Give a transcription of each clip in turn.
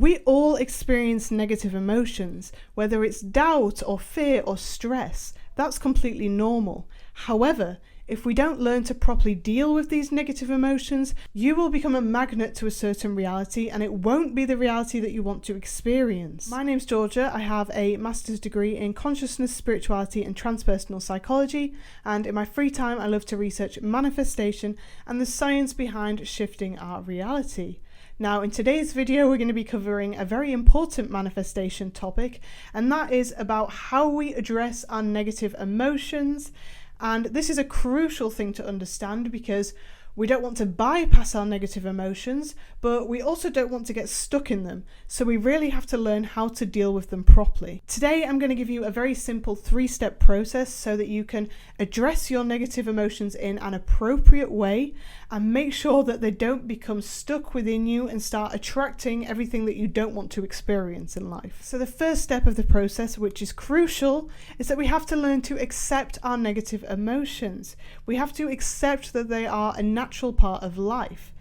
We all experience negative emotions, whether it's doubt or fear or stress. That's completely normal. However, if we don't learn to properly deal with these negative emotions, you will become a magnet to a certain reality, and it won't be the reality that you want to experience. My name's Georgia. I have a master's degree in consciousness, spirituality and transpersonal psychology, and in my free time I love to research manifestation and the science behind shifting our reality. Now, in today's video, we're going to be covering a very important manifestation topic, and that is about how we address our negative emotions. And this is a crucial thing to understand because we don't want to bypass our negative emotions, but we also don't want to get stuck in them. So we really have to learn how to deal with them properly. Today, I'm going to give you a very simple 3-step process so that you can address your negative emotions in an appropriate way and make sure that they don't become stuck within you and start attracting everything that you don't want to experience in life. So the first step of the process, which is crucial, is that we have to learn to accept our negative emotions. We have to accept that they are a natural part of life.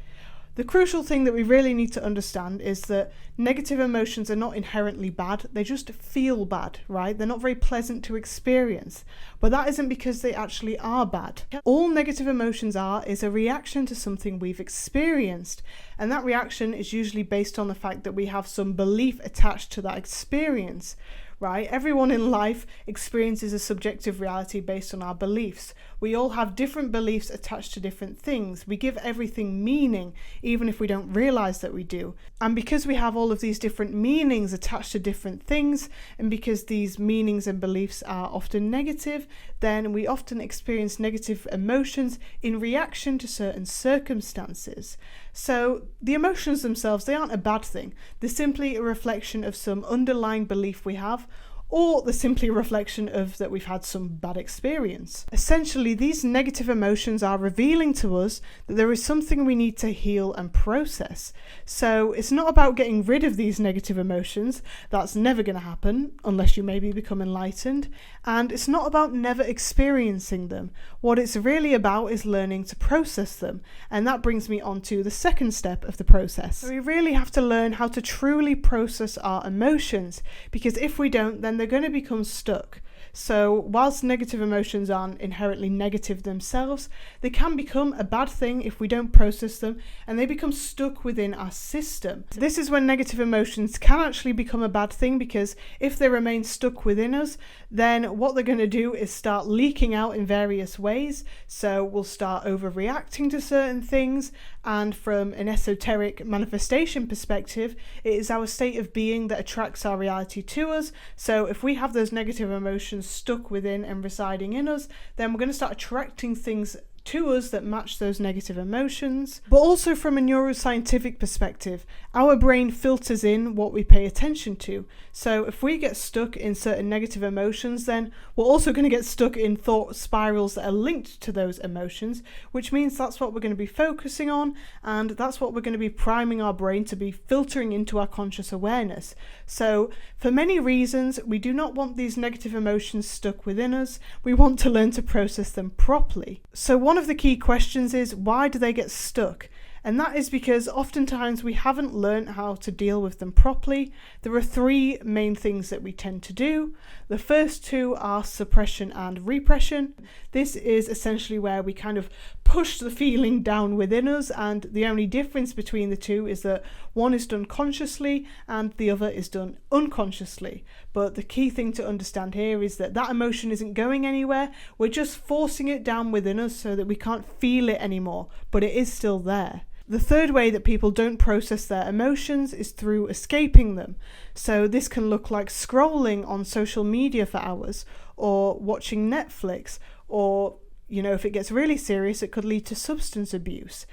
The crucial thing that we really need to understand is that negative emotions are not inherently bad, they just feel bad, right? They're not very pleasant to experience, but that isn't because they actually are bad. All negative emotions is a reaction to something we've experienced, and that reaction is usually based on the fact that we have some belief attached to that experience. Right? Everyone in life experiences a subjective reality based on our beliefs. We all have different beliefs attached to different things. We give everything meaning, even if we don't realize that we do. And because we have all of these different meanings attached to different things, and because these meanings and beliefs are often negative, then we often experience negative emotions in reaction to certain circumstances. So the emotions themselves, they aren't a bad thing. They're simply a reflection of some underlying belief we have, or they're simply a reflection of that we've had some bad experience. Essentially, these negative emotions are revealing to us that there is something we need to heal and process. So it's not about getting rid of these negative emotions. That's never going to happen unless you maybe become enlightened. And it's not about never experiencing them. What it's really about is learning to process them. And that brings me on to the second step of the process. So we really have to learn how to truly process our emotions, because if we don't, then they're going to become stuck. So whilst negative emotions aren't inherently negative themselves, they can become a bad thing if we don't process them, and they become stuck within our system. This is when negative emotions can actually become a bad thing, because if they remain stuck within us, then what they're going to do is start leaking out in various ways. So we'll start overreacting to certain things, and from an esoteric manifestation perspective, it is our state of being that attracts our reality to us. So if we have those negative emotions stuck within and residing in us, then we're going to start attracting things to us that match those negative emotions. But also from a neuroscientific perspective, our brain filters in what we pay attention to. So if we get stuck in certain negative emotions, then we're also going to get stuck in thought spirals that are linked to those emotions, which means that's what we're going to be focusing on, and that's what we're going to be priming our brain to be filtering into our conscious awareness. So for many reasons, we do not want these negative emotions stuck within us. We want to learn to process them properly. So one of the key questions is, why do they get stuck? And that is because oftentimes we haven't learned how to deal with them properly. There are 3 main things that we tend to do. The first 2 are suppression and repression. This is essentially where we kind of push the feeling down within us, and the only difference between the 2 is that one is done consciously and the other is done unconsciously. But the key thing to understand here is that that emotion isn't going anywhere. We're just forcing it down within us so that we can't feel it anymore, but it is still there. The third way that people don't process their emotions is through escaping them. So this can look like scrolling on social media for hours, or watching Netflix, or, if it gets really serious, it could lead to substance abuse.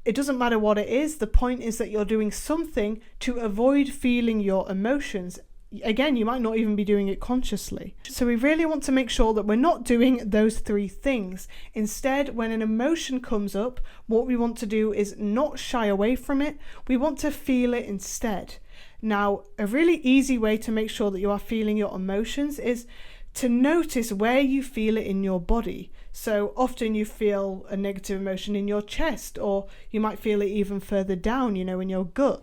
It doesn't matter what it is. The point is that you're doing something to avoid feeling your emotions. Again, you might not even be doing it consciously. So we really want to make sure that we're not doing those 3 things. Instead, when an emotion comes up, what we want to do is not shy away from it. We want to feel it instead. Now, a really easy way to make sure that you are feeling your emotions is to notice where you feel it in your body. So often you feel a negative emotion in your chest, or you might feel it even further down, in your gut.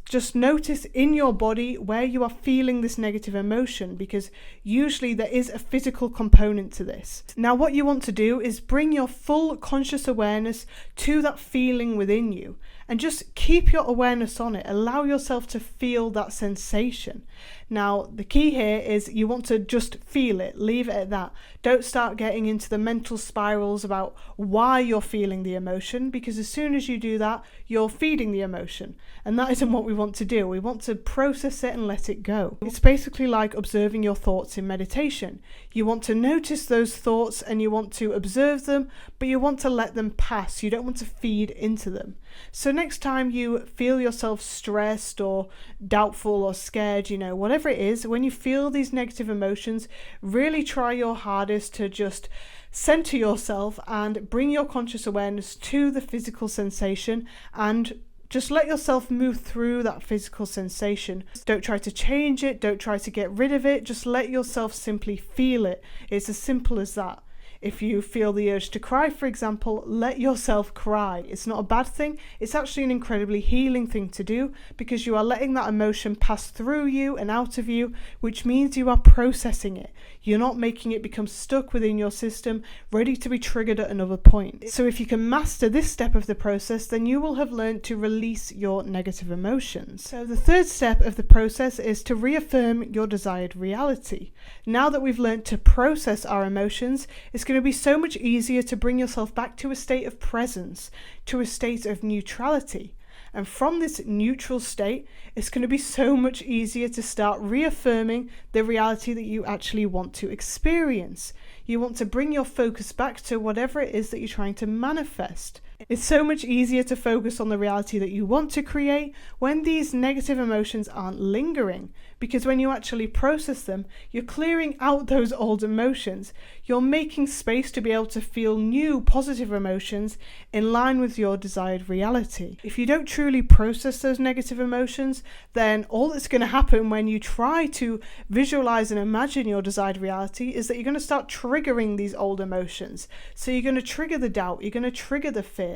Just notice in your body where you are feeling this negative emotion, because usually there is a physical component to this. Now, what you want to do is bring your full conscious awareness to that feeling within you, and just keep your awareness on it. Allow yourself to feel that sensation. Now, the key here is you want to just feel it, leave it at that. Don't start getting into the mental spirals about why you're feeling the emotion, because as soon as you do that, you're feeding the emotion. And that isn't what we want to do. We want to process it and let it go. It's basically like observing your thoughts in meditation. You want to notice those thoughts and you want to observe them, but you want to let them pass. You don't want to feed into them. So next time you feel yourself stressed or doubtful or scared, whatever it is, when you feel these negative emotions, really try your hardest to just center yourself and bring your conscious awareness to the physical sensation, and just let yourself move through that physical sensation. Don't try to change it. Don't try to get rid of it. Just let yourself simply feel it. It's as simple as that. If you feel the urge to cry, for example, let yourself cry. It's not a bad thing. It's actually an incredibly healing thing to do, because you are letting that emotion pass through you and out of you, which means you are processing it. You're not making it become stuck within your system, ready to be triggered at another point. So if you can master this step of the process, then you will have learned to release your negative emotions. So the third step of the process is to reaffirm your desired reality. Now that we've learned to process our emotions, it's going to be so much easier to bring yourself back to a state of presence, to a state of neutrality. And from this neutral state, it's going to be so much easier to start reaffirming the reality that you actually want to experience. You want to bring your focus back to whatever it is that you're trying to manifest. It's so much easier to focus on the reality that you want to create when these negative emotions aren't lingering, because when you actually process them, you're clearing out those old emotions. You're making space to be able to feel new positive emotions in line with your desired reality. If you don't truly process those negative emotions, then all that's going to happen when you try to visualize and imagine your desired reality is that you're going to start triggering these old emotions. So you're going to trigger the doubt, you're going to trigger the fear.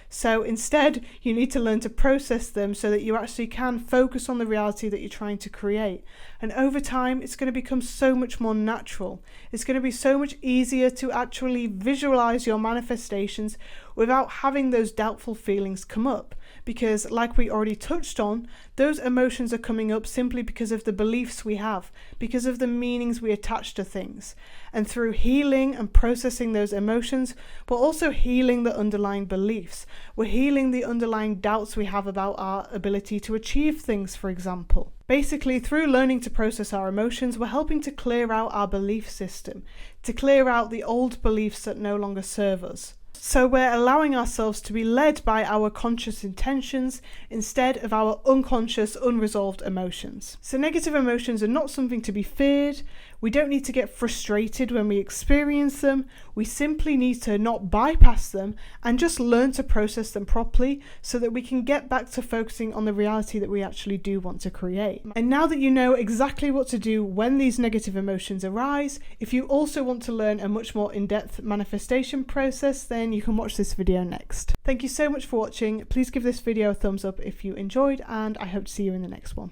So instead, you need to learn to process them so that you actually can focus on the reality that you're trying to create. And over time, it's going to become so much more natural. It's going to be so much easier to actually visualize your manifestations without having those doubtful feelings come up. Because like we already touched on, those emotions are coming up simply because of the beliefs we have, because of the meanings we attach to things. And through healing and processing those emotions, we're also healing the underlying beliefs. We're healing the underlying doubts we have about our ability to achieve things, for example. Basically, through learning to process our emotions, we're helping to clear out our belief system, to clear out the old beliefs that no longer serve us. So we're allowing ourselves to be led by our conscious intentions instead of our unconscious, unresolved emotions. So negative emotions are not something to be feared. We don't need to get frustrated when we experience them. We simply need to not bypass them and just learn to process them properly so that we can get back to focusing on the reality that we actually do want to create. And now that you know exactly what to do when these negative emotions arise, if you also want to learn a much more in-depth manifestation process, then you can watch this video next. Thank you so much for watching. Please give this video a thumbs up if you enjoyed, and I hope to see you in the next one.